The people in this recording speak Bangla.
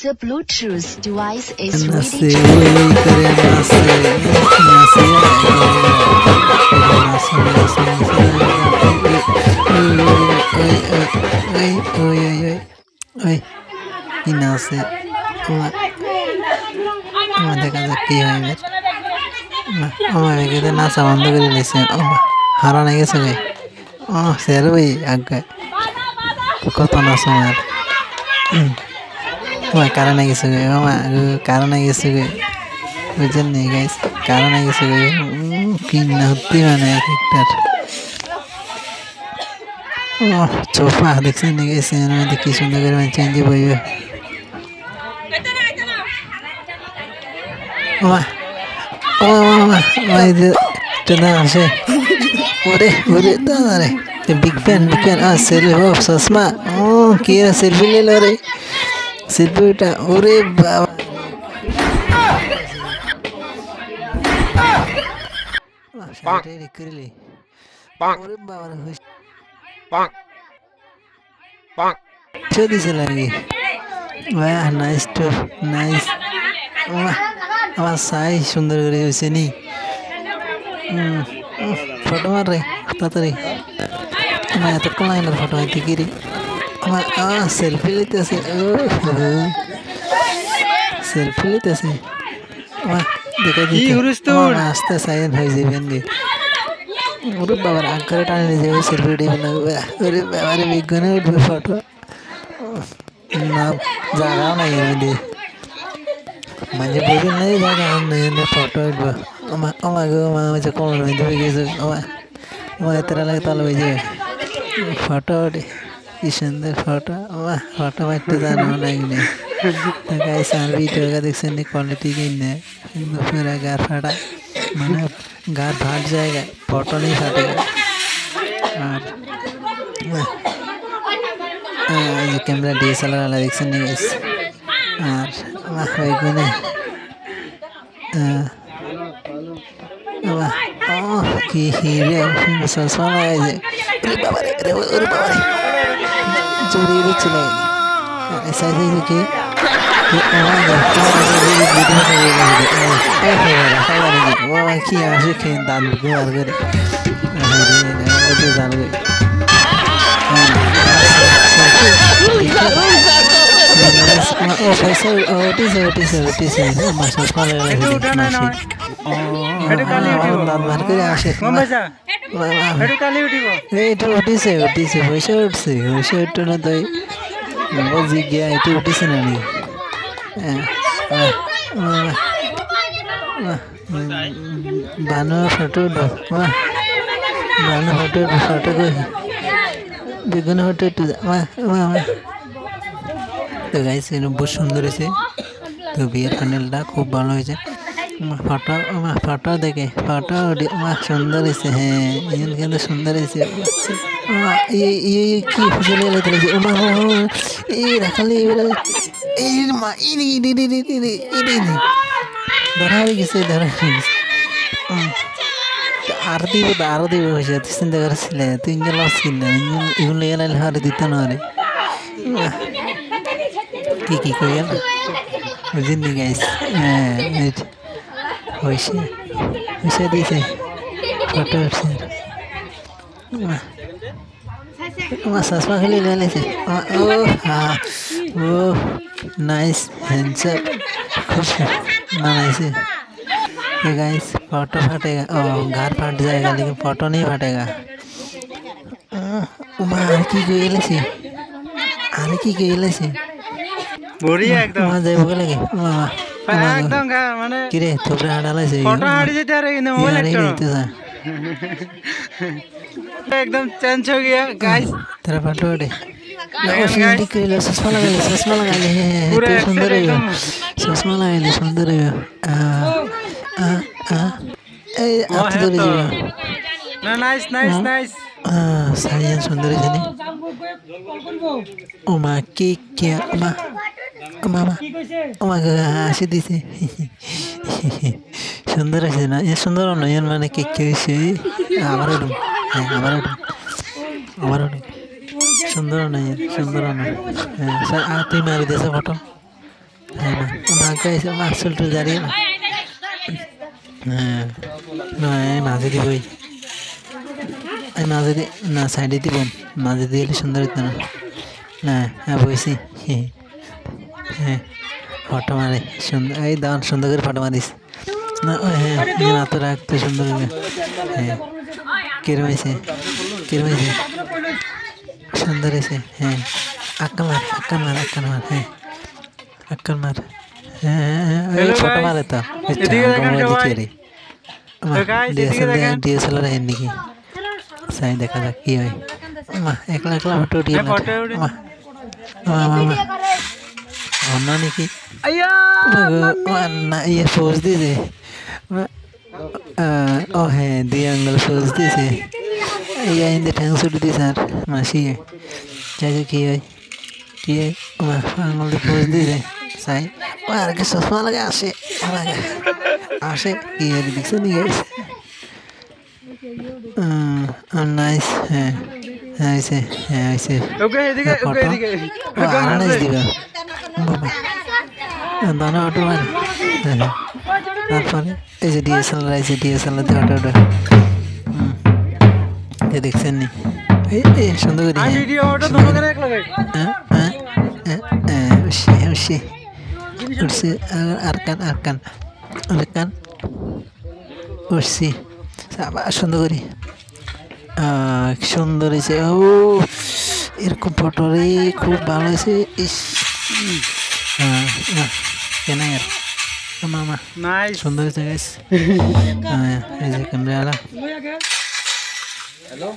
The Bluetooth device is নাচে ready to ওই ওই করে নাচে নাচে ওই ওই ওই ওই ওই কি নাচে দেখা যাক কি হয় এবার আমার এখানে নাচা বন্ধ করে নিয়েছে হারা নাই গেছে ভাই ও স্যার ভাই আজ্ঞায় কত নাচ আমার কারণে গেছে গে মামা কারণে গেছে গে বুঝছেন নি গাইস কারণে গেছে গে কি নাতি মানে এক একটার ও চোপা দেখছেন নি গাইস এর মধ্যে কি সুন্দর করে মানে চেঞ্জ বইবে মামা ও মামা ভাই যে টনা আসে ওরে ওরে দাদা রে বিগ ফ্যান সেলফি ও চশমা ও কি সেলফি নিল রে সেলফিটা ওরে বাবা করলি ওরে বাবা দিছে লাগে বাহ নাইস টু নাইস আমার সাই সুন্দর করে হয়েছে নি ফটো মার রে তাড়াতাড়ি আমার এতক্ষণ লাগে না ফটো হইতে কি রে আমার সেলফি লইতেছে সেলফি লইতেছে দেখা দিতে আস্তে সাইলেন্ট হয়ে যাবেন গে ওরে বাবার আঙ্কারে টানে নিয়ে যাবে সেলফি উঠে না ওরে বাবারে বিজ্ঞানে উঠবে ফটো না জায়গাও নাই এর মধ্যে মাঝে বুঝেন নাই জায়গা নেই ফটো উঠবো আমার গো মা হচ্ছে কমর মধ্যে হয়ে গেছে আমার এতটা লাগে তাহলে হয়ে যাবে ফটো ওঠে কি সুন্দর ফটো ফটো মারতে জানো লাগবে গাইস আর ভিডিওটা দেখছেন কোয়ালিটি কিনে পুরা গার ফাটা মানে গার ফাট জায়গা ফটো নেই ফাটে আর এই যে ক্যামেরা ডিএসএলআর वाला দেখছেন নি গাইস আর ওইখানে কি হিরে চশমা লাগাইছে ওরে বাবারে জড়িয়ে দিচ্ছিল সাইজে কি কি আসে খেয়ে দাঁত বার করে জানবে উঠিছে পয়সা উঠছে পয়সা উঠতো না তাই জিজ্ঞা এটা উঠিছে না নি বানো ফটো বানো ফটো ফটো কই বেগুন ফটো একটু তো গাইস বহুত সুন্দর হয়েছে তো বিয়ের প্যান্ডেলটা খুব ভালো হয়েছে ফটো দেখে ফটো সুন্দর হয়েছে হ্যাঁ ইন কিন্তু সুন্দর হয়েছে কি চলে গেলে এই রাখালি ধরা হয়ে গেছে আরো দিব হয়েছে চিন্তা করছিলে তুই ইঞ্জল আসছিল এগুলো এলে আর দিত না রে কি কইয়া বুঝিনি গাইস হ্যাঁ হয়েছে দিয়েছে ফটো উঠছে আমার চশমা খুলে লেগেছে ও হ্যাঁ ও নাইস হ্যান্ডসাম খুব नाइस है गाइस फोटो फटेगा घर फट जाएगा लेकिन फोटो नहीं फटेगा की গেলেছি আরে কি গেলেছি বড়িয়া একদম মা যাইব লাগে একদম মানে কি রে তোরে হাঁটালাইছে ফটো হাঁটি যেতে আরে কিন্তু মোবাইল একটা एकदम चेंज हो गया गाइस तेरा फोटो उठे चश्मा लगा ले सुंदर है चश्मा लगा ले सुंदर है ना नाइस नाइस नाइस सारियां सुंदर है ओ मां की क्या मामा ओ मां হাসি দিছে সুন্দর আছে না এ সুন্দর নয়ন মানে কি কি হইছে আমারও সুন্দর নয়ন সুন্দর নয় তুই মারি দিয়েছে ফটো হ্যাঁ না ভাগ্য এসে মাসুল টুল দাঁড়িয়ে না হ্যাঁ না এই মাঝে দিবই এই মাঝে দি না সাইডে দিব মাঝে দিয়ে সুন্দর হতো না না হ্যাঁ বইছি হ্যাঁ ফটো মারে সুন্দর এই দান সুন্দর করে ফটো মারিস না হ্যাঁ না তো রাখতে সুন্দর হবে হ্যাঁ কিরমাইছে সুন্দর হয়েছে হ্যাঁ আক্কাল মার হ্যাঁ আক্কাল মার হ্যাঁ Hello ফটো guys. মারে তো এদিকে দেখেন সবাই। guys, এদিকে দেখেন। ডিএসএলআর হেন নাকি সাই দেখা যাক কি হয় মা একলা ফটো উঠিয়ে হ্যাঁ, photo উঠে- অন্য নাকি আইয়া না ইয়ে পোজ দিয়েছে ও হ্যাঁ দুই আঙ্গুল পোজ দিয়েছে ইয়া হিন্দি ঠ্যাং ছুটি দিয়েছে আর মাসি যাই কি হয় আঙ্গুল দিয়ে পোজ দিয়েছে সাই ও আর কি চশমা লাগে আসে কি হয় দেখছো নি গেছে নাইস হ্যাঁ হয়েছে ওকে এদিকে ফটো নাইস দিবা দানা অটো মারে তারপরে এই যে ডিএসএলআর আছে ডিএসএলআর দিয়ে অটো দেখছেন নি এই সুন্দর করে আমি ভিডিও ওটা দোনো করে এক লাগাই উঠছে আর কান উঠছি আবার সুন্দর করে সুন্দর হয়েছে ও এরকম ফটো রে খুব ভালো হয়েছে ইস কেন আর মামা নাইস সুন্দর হয়েছে গাইস এই যে ক্যামেরা হ্যালো